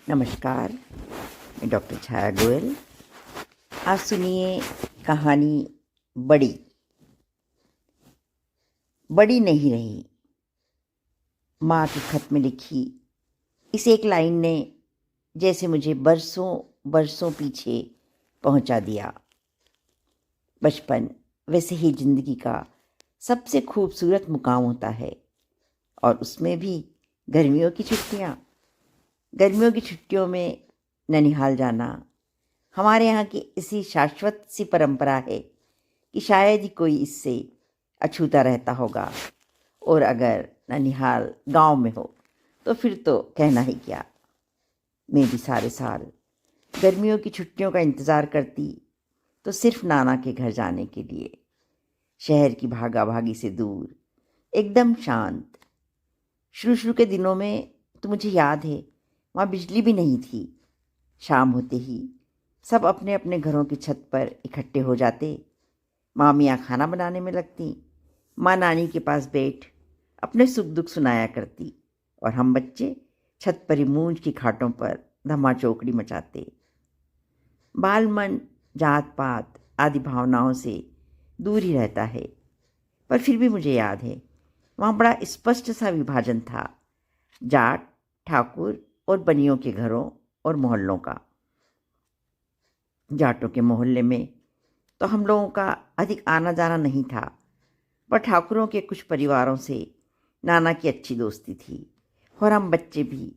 नमस्कार, मैं डॉक्टर छाया गोयल। आज सुनिए कहानी बड़ी बड़ी नहीं रही। माँ के खत में लिखी इस एक लाइन ने जैसे मुझे बरसों बरसों पीछे पहुंचा दिया। बचपन वैसे ही जिंदगी का सबसे खूबसूरत मुकाम होता है, और उसमें भी गर्मियों की छुट्टियाँ। गर्मियों की छुट्टियों में ननिहाल जाना हमारे यहाँ की इसी शाश्वत सी परंपरा है कि शायद ही कोई इससे अछूता रहता होगा। और अगर ननिहाल गांव में हो तो फिर तो कहना ही क्या। मैं भी सारे साल गर्मियों की छुट्टियों का इंतज़ार करती, तो सिर्फ नाना के घर जाने के लिए। शहर की भागा भागी से दूर, एकदम शांत। शुरू शुरू के दिनों में तो मुझे याद है, वहाँ बिजली भी नहीं थी। शाम होते ही सब अपने अपने घरों की छत पर इकट्ठे हो जाते। मामियाँ खाना बनाने में लगती, माँ नानी के पास बैठ अपने सुख दुख सुनाया करती, और हम बच्चे छत पर ही मूंज की खाटों पर धमा चौकड़ी मचाते। बाल मन जात पात आदि भावनाओं से दूर ही रहता है, पर फिर भी मुझे याद है वहाँ बड़ा स्पष्ट सा विभाजन था, जाट, ठाकुर और बनियों के घरों और मोहल्लों का। जाटों के मोहल्ले में तो हम लोगों का अधिक आना जाना नहीं था, पर ठाकुरों के कुछ परिवारों से नाना की अच्छी दोस्ती थी, और हम बच्चे भी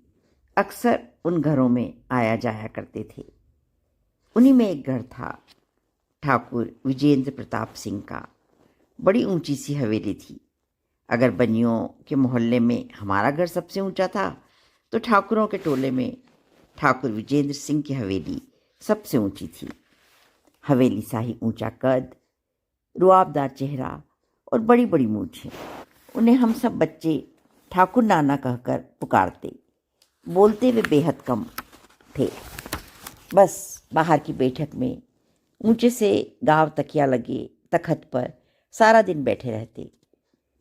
अक्सर उन घरों में आया जाया करते थे। उन्हीं में एक घर था, ठाकुर विजेंद्र प्रताप सिंह का। बड़ी ऊंची सी हवेली थी। अगर बनियों के मोहल्ले में हमारा घर सबसे ऊंचा था, तो ठाकुरों के टोले में ठाकुर विजेंद्र सिंह की हवेली सबसे ऊंची थी। हवेली सा ही ऊंचा कद, रुआबदार चेहरा और बड़ी बड़ी मूछें। उन्हें हम सब बच्चे ठाकुर नाना कहकर पुकारते। बोलते वे बेहद कम थे। बस बाहर की बैठक में ऊंचे से गांव तकिया लगे तखत पर सारा दिन बैठे रहते।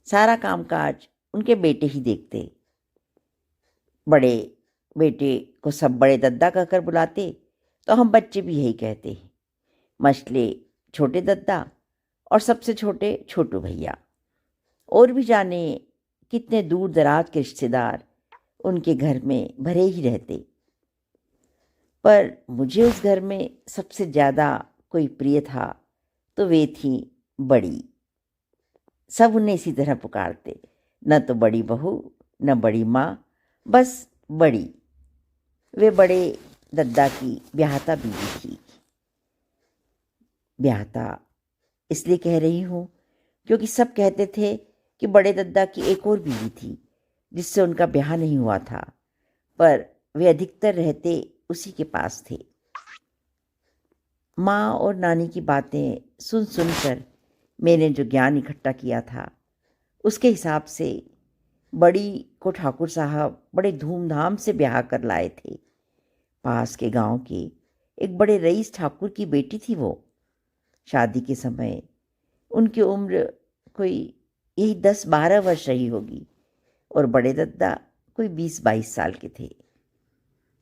सारा कामकाज उनके बेटे ही देखते। बड़े बेटे को सब बड़े दद्दा कहकर बुलाते, तो हम बच्चे भी यही कहते हैं। मछले छोटे दद्दा और सबसे छोटे छोटू भैया। और भी जाने कितने दूर दराज के रिश्तेदार उनके घर में भरे ही रहते। पर मुझे उस घर में सबसे ज़्यादा कोई प्रिय था तो वे थी बड़ी। सब उन्हें इसी तरह पुकारते, न तो बड़ी बहू न बड़ी माँ, बस बड़ी। वे बड़े दद्दा की ब्याहता बीवी थी। ब्याहता इसलिए कह रही हूँ क्योंकि सब कहते थे कि बड़े दद्दा की एक और बीवी थी जिससे उनका ब्याह नहीं हुआ था, पर वे अधिकतर रहते उसी के पास थे। माँ और नानी की बातें सुन सुनकर मैंने जो ज्ञान इकट्ठा किया था, उसके हिसाब से बड़ी को ठाकुर साहब बड़े धूमधाम से ब्याह कर लाए थे। पास के गांव के एक बड़े रईस ठाकुर की बेटी थी वो। शादी के समय उनकी उम्र कोई यही 10-12 वर्ष रही होगी, और बड़े दद्दा कोई 20-22 साल के थे।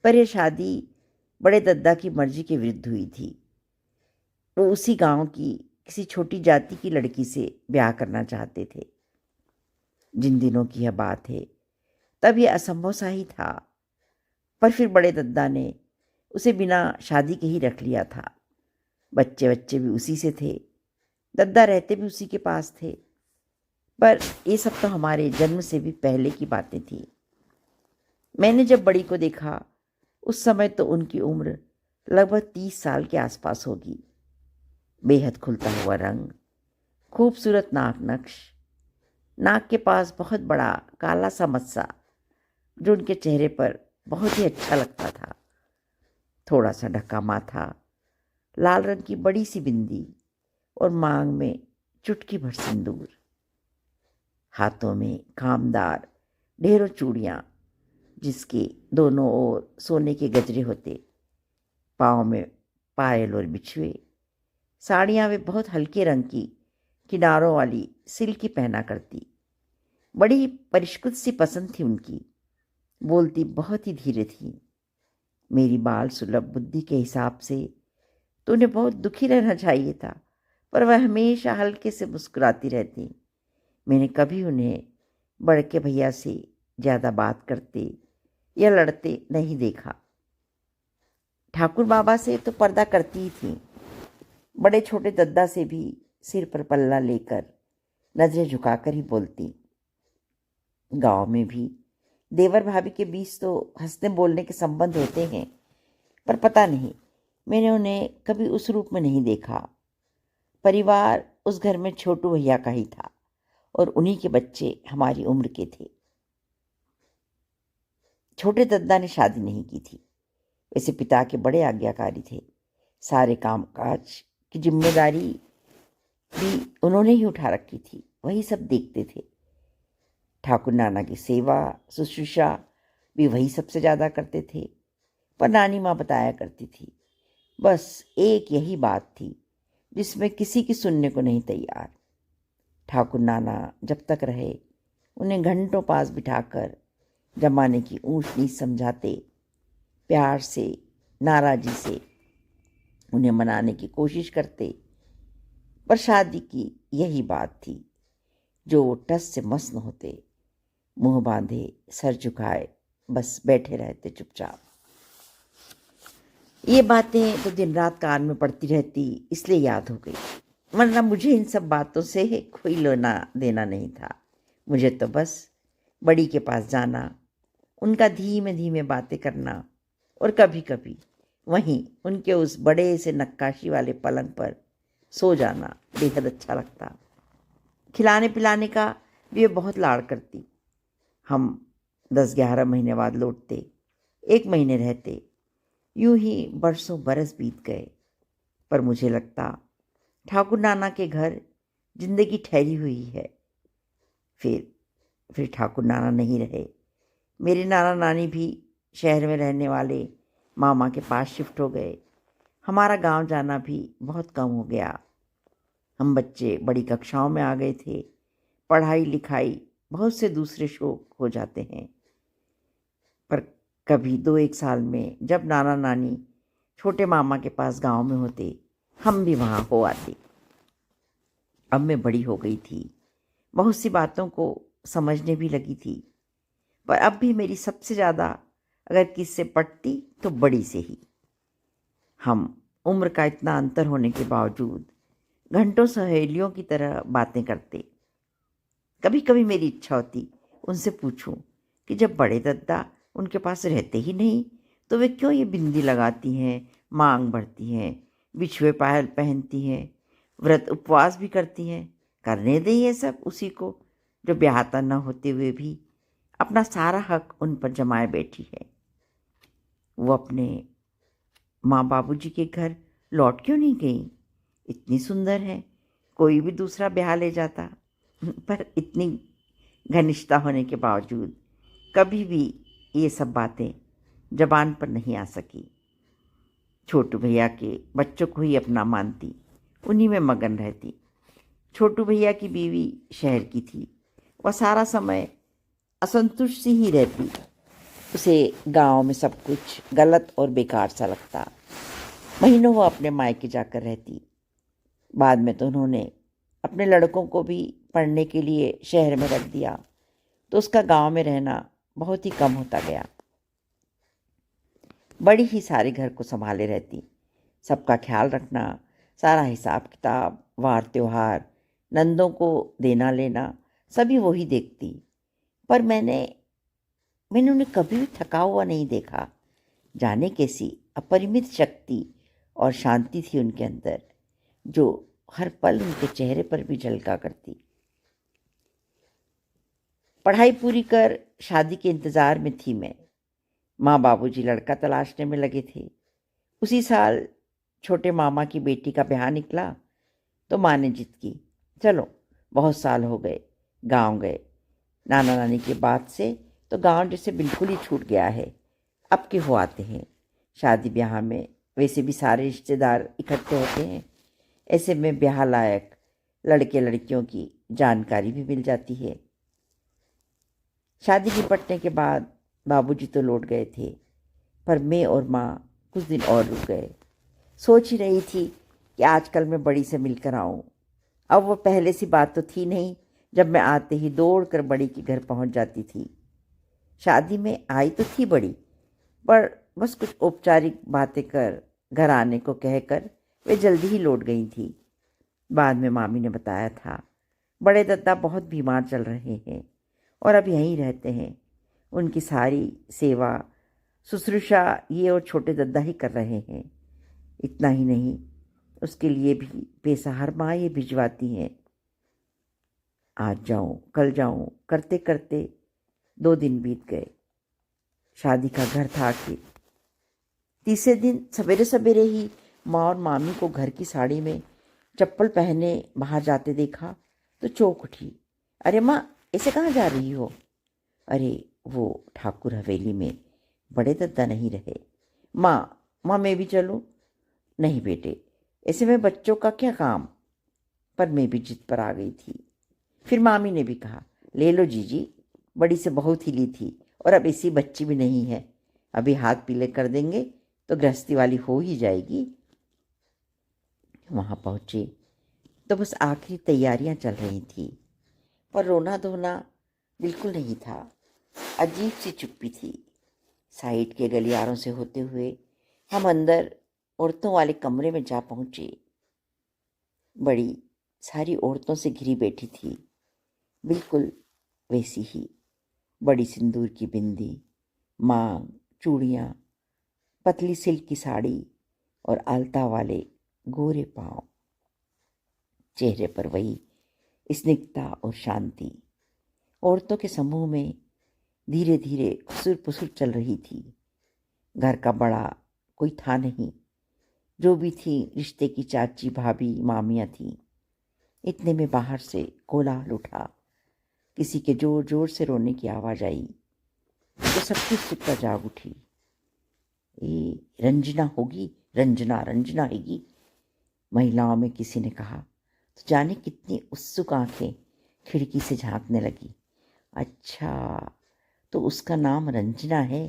पर यह शादी बड़े दद्दा की मर्जी के विरुद्ध हुई थी। वो उसी गांव की किसी छोटी जाति की लड़की से ब्याह करना चाहते थे। जिन दिनों की यह बात है, तब यह असंभव सा ही था, पर फिर बड़े दद्दा ने उसे बिना शादी के ही रख लिया था। बच्चे बच्चे भी उसी से थे, दद्दा रहते भी उसी के पास थे। पर ये सब तो हमारे जन्म से भी पहले की बातें थी। मैंने जब बड़ी को देखा, उस समय तो उनकी उम्र लगभग 30 साल के आसपास होगी। बेहद खुलता हुआ रंग, खूबसूरत नाक नक्श, नाक के पास बहुत बड़ा काला सा मस्सा जो उनके चेहरे पर बहुत ही अच्छा लगता था। थोड़ा सा ढका माथा, लाल रंग की बड़ी सी बिंदी और मांग में चुटकी भर सिंदूर। हाथों में कामदार ढेरों चूड़ियाँ जिसके दोनों ओर सोने के गजरे होते। पाँव में पायल और बिछुए। साड़ियाँ वे बहुत हल्के रंग की किनारों वाली सिल्क की पहना करती। बड़ी परिष्कृत सी पसंद थी उनकी। बोलती बहुत ही धीरे थी। मेरी बाल सुलभ बुद्धि के हिसाब से तो उन्हें बहुत दुखी रहना चाहिए था, पर वह हमेशा हल्के से मुस्कुराती रहती। मैंने कभी उन्हें बड़के भैया से ज़्यादा बात करते या लड़ते नहीं देखा। ठाकुर बाबा से तो पर्दा करती ही थी, बड़े छोटे दद्दा से भी सिर पर पल्ला लेकर नजरें झुकाकर ही बोलती। गांव में भी देवर भाभी के बीच तो हंसने बोलने के संबंध होते हैं, पर पता नहीं, मैंने उन्हें कभी उस रूप में नहीं देखा। परिवार उस घर में छोटू भैया का ही था और उन्हीं के बच्चे हमारी उम्र के थे। छोटे दद्दा ने शादी नहीं की थी, वैसे पिता के बड़े आज्ञाकारी थे। सारे कामकाज की जिम्मेदारी भी उन्होंने ही उठा रखी थी, वही सब देखते थे। ठाकुर नाना की सेवा शुश्रूषा भी वही सबसे ज़्यादा करते थे, पर नानी माँ बताया करती थी, बस एक यही बात थी जिसमें किसी की सुनने को नहीं तैयार। ठाकुर नाना जब तक रहे उन्हें घंटों पास बिठाकर जमाने की ऊंच नीच समझाते, प्यार से नाराज़ी से उन्हें मनाने की कोशिश करते, पर शादी की यही बात थी जो वो टस से मस न होते, मुंह बांधे सर झुकाए बस बैठे रहते चुपचाप। ये बातें तो दिन रात कान में पड़ती रहती, इसलिए याद हो गई, वरना मुझे इन सब बातों से कोई लेना देना नहीं था। मुझे तो बस बड़ी के पास जाना, उनका धीमे धीमे बातें करना और कभी कभी वहीं उनके उस बड़े से नक्काशी वाले पलंग पर सो जाना बेहद अच्छा लगता। खिलाने पिलाने का भी वे बहुत लाड़ करती। हम 10-11 महीने बाद लौटते, 1 महीने रहते, यूं ही बरसों बरस बीत गए, पर मुझे लगता ठाकुर नाना के घर जिंदगी ठहरी हुई है। फिर ठाकुर नाना नहीं रहे। मेरे नाना नानी भी शहर में रहने वाले मामा के पास शिफ्ट हो गए। हमारा गांव जाना भी बहुत कम हो गया। हम बच्चे बड़ी कक्षाओं में आ गए थे। पढ़ाई लिखाई बहुत से दूसरे शौक हो जाते हैं, पर कभी 2-1 साल में जब नाना नानी छोटे मामा के पास गांव में होते, हम भी वहाँ हो आते। अब मैं बड़ी हो गई थी, बहुत सी बातों को समझने भी लगी थी, पर अब भी मेरी सबसे ज़्यादा अगर किससे पटती तो बड़ी से ही। हम उम्र का इतना अंतर होने के बावजूद घंटों सहेलियों की तरह बातें करते। कभी कभी मेरी इच्छा होती उनसे पूछूं कि जब बड़े दद्दा उनके पास रहते ही नहीं तो वे क्यों ये बिंदी लगाती हैं, मांग भरती हैं, बिछुए पायल पहनती हैं, व्रत उपवास भी करती हैं। करने दें ये सब उसी को जो ब्याहता न होते हुए भी अपना सारा हक उन पर जमाए बैठी है। वो अपने माँ बाबूजी के घर लौट क्यों नहीं गई? इतनी सुंदर है, कोई भी दूसरा ब्याह ले जाता। पर इतनी घनिष्ठता होने के बावजूद कभी भी ये सब बातें जबान पर नहीं आ सकी। छोटू भैया के बच्चों को ही अपना मानती, उन्हीं में मगन रहती। छोटू भैया की बीवी शहर की थी, वह सारा समय असंतुष्ट सी ही रहती। उसे गांव में सब कुछ गलत और बेकार सा लगता। महीनों वो अपने मायके जाकर रहती। बाद में तो उन्होंने अपने लड़कों को भी पढ़ने के लिए शहर में रख दिया, तो उसका गांव में रहना बहुत ही कम होता गया। बड़ी ही सारे घर को संभाले रहती, सबका ख्याल रखना, सारा हिसाब किताब, वार त्योहार, नंदों को देना लेना सभी वही देखती। पर मैंने उन्हें कभी भी थका हुआ नहीं देखा। जाने कैसी अपरिमित शक्ति और शांति थी उनके अंदर, जो हर पल उनके चेहरे पर भी झलका करती। पढ़ाई पूरी कर शादी के इंतज़ार में थी मैं। माँ बाबूजी लड़का तलाशने में लगे थे। उसी साल छोटे मामा की बेटी का ब्याह निकला तो माँ ने जिद की, चलो बहुत साल हो गए, गांव गए। नाना नानी के बाद से तो गांव जैसे बिल्कुल ही छूट गया है। अब के हो आते हैं। शादी ब्याह में वैसे भी सारे रिश्तेदार इकट्ठे होते हैं, ऐसे में ब्याह लायक लड़के लड़कियों की जानकारी भी मिल जाती है। शादी निपटने के बाद बाबूजी तो लौट गए थे, पर मैं और माँ कुछ दिन और रुक गए। सोच ही रही थी कि आजकल मैं बड़ी से मिलकर आऊँ। अब वो पहले सी बात तो थी नहीं, जब मैं आते ही दौड़कर बड़ी के घर पहुँच जाती थी। शादी में आई तो थी बड़ी, पर बस कुछ औपचारिक बातें कर घर आने को कहकर वे जल्दी ही लौट गई थी। बाद में मामी ने बताया था, बड़े दद्दा बहुत बीमार चल रहे हैं और अब यहीं रहते हैं। उनकी सारी सेवा शुश्रूषा ये और छोटे दद्दा ही कर रहे हैं। इतना ही नहीं, उसके लिए भी पैसा हर माह ये भिजवाती हैं। आज जाऊं कल जाऊं करते करते 2 दिन बीत गए। शादी का घर था कि तीसरे दिन सवेरे सवेरे ही माँ और मामी को घर की साड़ी में चप्पल पहने बाहर जाते देखा तो चौंक उठी। अरे माँ, ऐसे कहाँ जा रही हो? अरे वो ठाकुर हवेली में बड़े दद्दा नहीं रहे। माँ मैं भी चलूँ? नहीं बेटे, ऐसे में बच्चों का क्या काम? पर मैं भी जिद पर आ गई थी। फिर मामी ने भी कहा, ले लो जीजी, बड़ी से बहुत ही ली थी और अब ऐसी बच्ची भी नहीं है। अभी हाथ पीले कर देंगे तो गृहस्थी वाली हो ही जाएगी। वहाँ पहुँचे तो बस आखिरी तैयारियां चल रही थी, पर रोना धोना बिल्कुल नहीं था। अजीब सी चुप्पी थी। साइड के गलियारों से होते हुए हम अंदर औरतों वाले कमरे में जा पहुँचे। बड़ी सारी औरतों से घिरी बैठी थी, बिल्कुल वैसी ही। बड़ी सिंदूर की बिंदी, मांग, चूड़ियाँ, पतली सिल्क की साड़ी और आलता वाले गोरे पांव। चेहरे पर वही स्निग्धता और शांति। औरतों के समूह में धीरे धीरे खुसुर पुसुर चल रही थी। घर का बड़ा कोई था नहीं, जो भी थी रिश्ते की चाची भाभी मामियाँ थीं। इतने में बाहर से कोलाहल उठा। किसी के जोर जोर से रोने की आवाज़ आई तो सबकी उत्सुकता जाग उठी। ये रंजना होगी, रंजना रंजना हैगी, महिलाओं में किसी ने कहा। तो जाने कितनी उत्सुक आंखें खिड़की से झांकने लगी। अच्छा, तो उसका नाम रंजना है।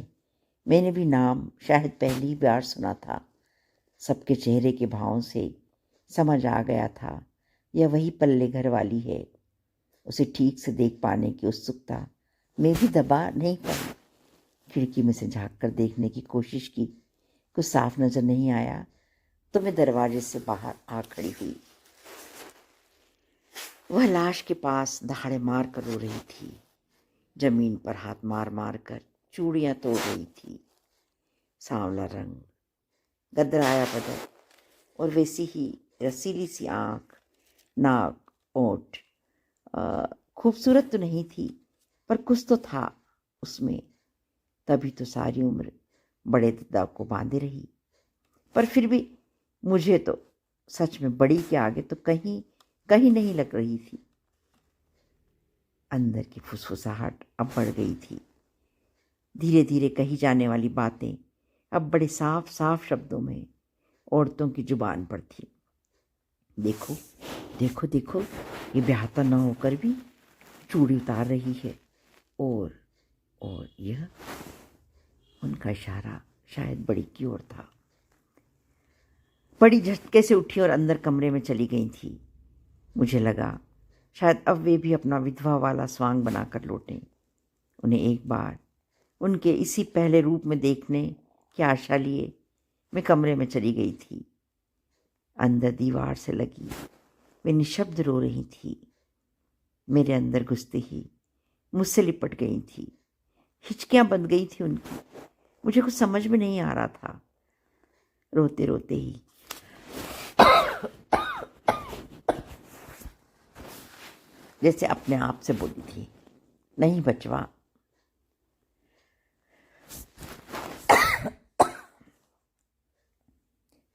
मैंने भी नाम शायद पहली बार सुना था। सबके चेहरे के भावों से समझ आ गया था यह वही पल्ले घर वाली है। उसे ठीक से देख पाने की उत्सुकता में भी दबा नहीं पाई। खिड़की में से झांक कर देखने की कोशिश की, कुछ साफ नजर नहीं आया तो मैं दरवाजे से बाहर आ खड़ी हुई। वह लाश के पास दहाड़े मार कर रो रही थी। जमीन पर हाथ मार मार कर चूड़ियां तोड़ रही थी। सांवला रंग, गदराया बदन और वैसी ही रसीली सी आंख, नाक, ओंठ। खूबसूरत तो नहीं थी, पर कुछ तो था उसमें। तभी तो सारी उम्र बड़े दद्दा को बांधे रही। पर फिर भी मुझे तो सच में बड़ी के आगे तो कहीं कहीं नहीं लग रही थी। अंदर की फुसफुसाहट अब बढ़ गई थी। धीरे धीरे कही जाने वाली बातें अब बड़े साफ साफ शब्दों में औरतों की जुबान पर थी। देखो देखो देखो, ये ब्याहता न होकर भी चूड़ी उतार रही है। और यह, उनका इशारा शायद बड़ी की ओर था। बड़ी झटके से उठी और अंदर कमरे में चली गई थी। मुझे लगा शायद अब वे भी अपना विधवा वाला स्वांग बनाकर लौटें। उन्हें एक बार उनके इसी पहले रूप में देखने की आशा लिए मैं कमरे में चली गई थी। अंदर दीवार से लगी वे निशब्द रो रही थी। मेरे अंदर घुसते ही मुझसे लिपट गई थी। हिचकियां बंध गई थी उनकी। मुझे कुछ समझ में नहीं आ रहा था। रोते रोते ही जैसे अपने आप से बोली थी, नहीं बचवा,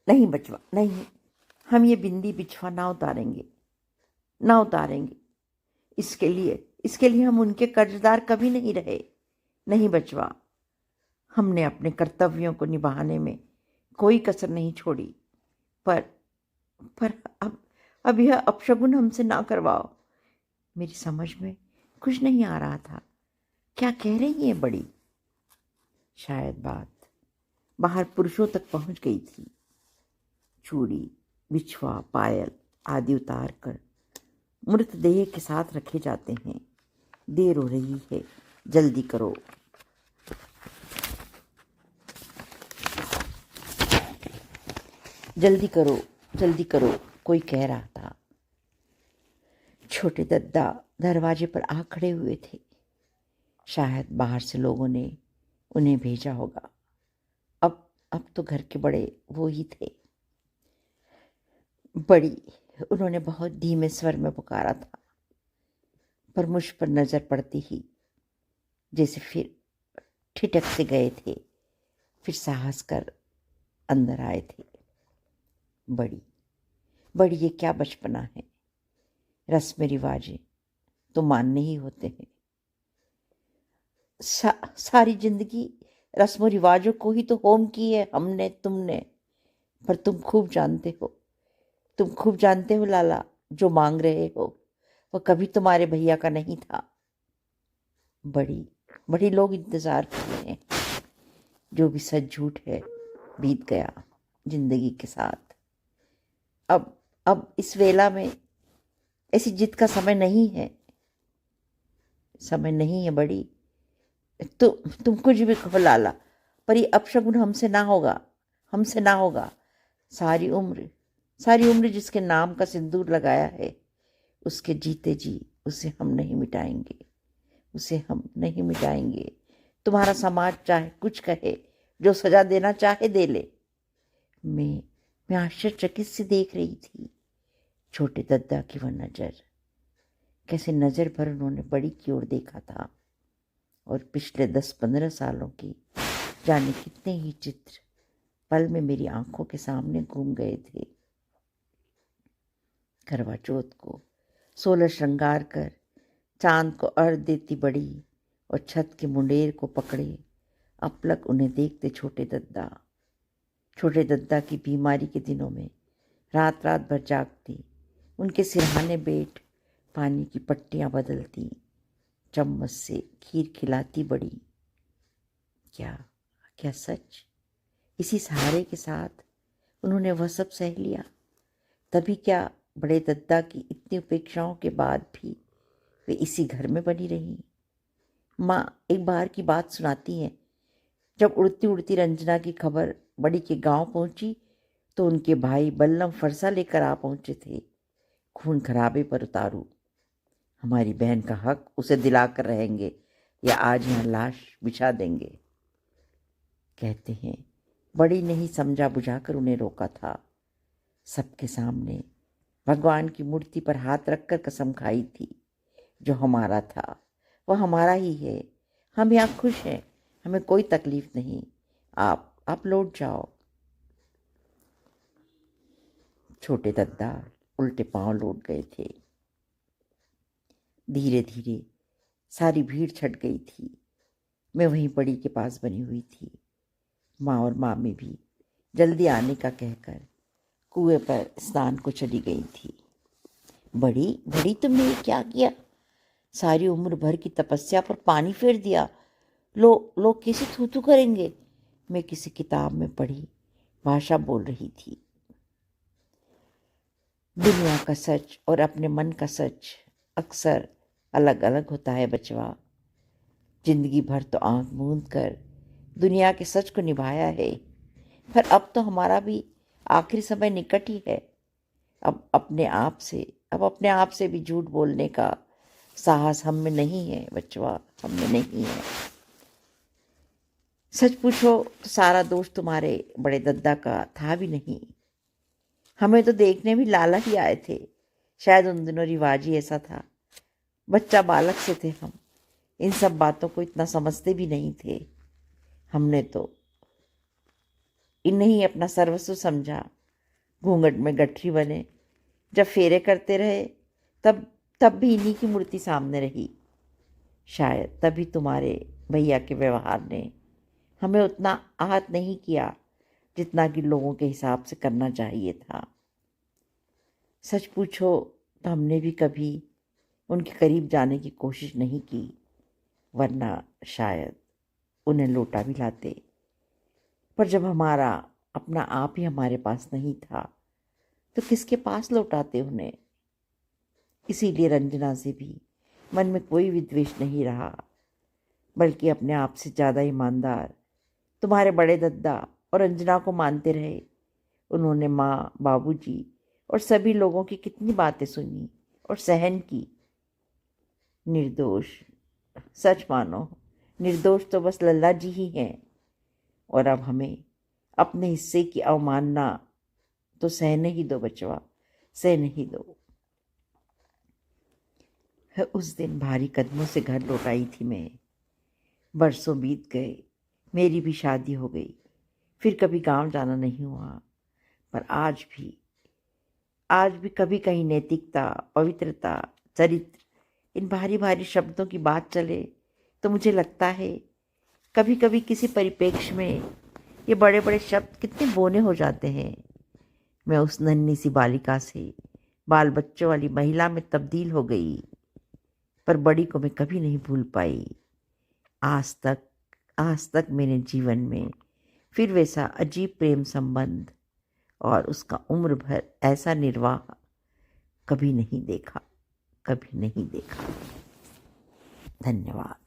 नहीं बचवा, नहीं, हम ये बिंदी बिछवा ना उतारेंगे, ना उतारेंगे। इसके लिए हम उनके कर्जदार कभी नहीं रहे। नहीं बचवा, हमने अपने कर्तव्यों को निभाने में कोई कसर नहीं छोड़ी। पर अब यह अपशगुन हमसे ना करवाओ। मेरी समझ में कुछ नहीं आ रहा था। क्या कह रही है बड़ी? शायद बात बाहर पुरुषों तक पहुंच गई थी। चूड़ी, बिछुआ, पायल आदि उतार कर मृतदेह के साथ रखे जाते हैं। देर हो रही है, जल्दी करो। जल्दी करो, जल्दी करो, कोई कह रहा था। छोटे दद्दा दरवाजे पर आ खड़े हुए थे। शायद बाहर से लोगों ने उन्हें भेजा होगा। अब तो घर के बड़े वो ही थे। बड़ी, उन्होंने बहुत धीमे स्वर में पुकारा था, पर मुझ पर नजर पड़ती ही जैसे फिर ठिठक से गए थे, फिर साहस कर अंदर आए थे। बड़ी, बड़ी, ये क्या बचपना है। रस्म रिवाजें तो मानने ही होते हैं। सारी जिंदगी रस्म रिवाजों को ही तो होम की है हमने, तुमने। पर तुम खूब जानते हो, तुम खूब जानते हो लाला, जो मांग रहे हो वो कभी तुम्हारे भैया का नहीं था। बड़ी, बड़ी, लोग इंतजार कर रहे हैं। जो भी सच झूठ है बीत गया जिंदगी के साथ। अब इस वेला में ऐसी जिद का समय नहीं है। समय नहीं है बड़ी। तुम कुछ भी कहो लाला, पर ये अपशगुन हमसे ना होगा, हमसे ना होगा। सारी उम्र, सारी उम्र जिसके नाम का सिंदूर लगाया है, उसके जीते जी उसे हम नहीं मिटाएंगे, उसे हम नहीं मिटाएंगे। तुम्हारा समाज चाहे कुछ कहे, जो सजा देना चाहे दे ले। मैं आश्चर्यचकित से देख रही थी छोटे दद्दा की वह नजर। कैसे नजर भर उन्होंने बड़ी की ओर देखा था, और पिछले 10-15 सालों की जाने कितने ही चित्र पल में मेरी आंखों के सामने घूम गए थे। करवा चौथ को 16 श्रृंगार कर चांद को अर्घ देती बड़ी, और छत के मुंडेर को पकड़े अपलक उन्हें देखते छोटे दद्दा की बीमारी के दिनों में रात रात भर जागती, उनके सिरहाने बैठ पानी की पट्टियां बदलती, चम्मच से खीर खिलाती बड़ी। क्या क्या सच? इसी सहारे के साथ उन्होंने वह सब सह लिया। तभी क्या बड़े दद्दा की इतनी उपेक्षाओं के बाद भी वे इसी घर में बनी रही। माँ एक बार की बात सुनाती हैं, जब उड़ती उड़ती रंजना की खबर बड़ी के गांव पहुंची तो उनके भाई बल्लम फरसा लेकर आ पहुंचे थे। खून खराबे पर उतारू। हमारी बहन का हक उसे दिलाकर रहेंगे, या आज यहाँ लाश बिछा देंगे। कहते हैं बड़ी ने ही समझा बुझाकर उन्हें रोका था। सबके सामने भगवान की मूर्ति पर हाथ रखकर कसम खाई थी, जो हमारा था वह हमारा ही है। हम यहाँ खुश हैं, हमें कोई तकलीफ नहीं। आप लौट जाओ। छोटे दद्दा उल्टे पांव लौट गए थे। धीरे धीरे सारी भीड़ छट गई थी। मैं वहीं बड़ी के पास बनी हुई थी। माँ और मामी भी जल्दी आने का कहकर कुएं पर स्नान को चली गई थी। बड़ी, बड़ी, तुमने ये क्या किया? सारी उम्र भर की तपस्या पर पानी फेर दिया। लोग कैसे थू करेंगे? मैं किसी किताब में पढ़ी भाषा बोल रही थी। दुनिया का सच और अपने मन का सच अक्सर अलग अलग होता है बचवा। जिंदगी भर तो आंख मूंद कर दुनिया के सच को निभाया है, पर अब तो हमारा भी आखिरी समय निकट ही है। अब अपने आप से भी झूठ बोलने का साहस हम में नहीं है बचवा, हम में नहीं है। सच पूछो तो सारा दोष तुम्हारे बड़े दद्दा का था भी नहीं। हमें तो देखने भी लाला ही आए थे। शायद उन दिनों रिवाज ही ऐसा था। बच्चा बालक से थे हम, इन सब बातों को इतना समझते भी नहीं थे। हमने तो इन्हें ही अपना सर्वस्व समझा। घूंघट में गठरी बने, जब फेरे करते रहे तब भी इन्हीं की मूर्ति सामने रही। शायद तभी तुम्हारे भैया के व्यवहार ने हमें उतना आहत नहीं किया जितना कि लोगों के हिसाब से करना चाहिए था। सच पूछो तो हमने भी कभी उनके करीब जाने की कोशिश नहीं की, वरना शायद उन्हें लौटा भी लाते। पर जब हमारा अपना आप ही हमारे पास नहीं था तो किसके पास लौटाते उन्हें। इसीलिए रंजना से भी मन में कोई विद्वेष नहीं रहा, बल्कि अपने आप से ज़्यादा ईमानदार तुम्हारे बड़े दद्दा और रंजना को मानते रहे। उन्होंने माँ, बाबूजी और सभी लोगों की कितनी बातें सुनी और सहन की। निर्दोष, सच मानो, निर्दोष तो बस लल्ला जी ही हैं। और अब हमें अपने हिस्से की अवमानना तो सहने ही दो बचवा, सहने ही दो। उस दिन भारी कदमों से घर लौट आई थी मैं। बरसों बीत गए, मेरी भी शादी हो गई, फिर कभी गांव जाना नहीं हुआ। पर आज भी कभी कहीं नैतिकता, पवित्रता, चरित्र, इन भारी भारी शब्दों की बात चले तो मुझे लगता है कभी कभी किसी परिप्रेक्ष्य में ये बड़े बड़े शब्द कितने बोने हो जाते हैं। मैं उस नन्ही सी बालिका से बाल बच्चों वाली महिला में तब्दील हो गई, पर बड़ी को मैं कभी नहीं भूल पाई। आज तक मेरे जीवन में फिर वैसा अजीब प्रेम संबंध और उसका उम्र भर ऐसा निर्वाह कभी नहीं देखा, कभी नहीं देखा। धन्यवाद।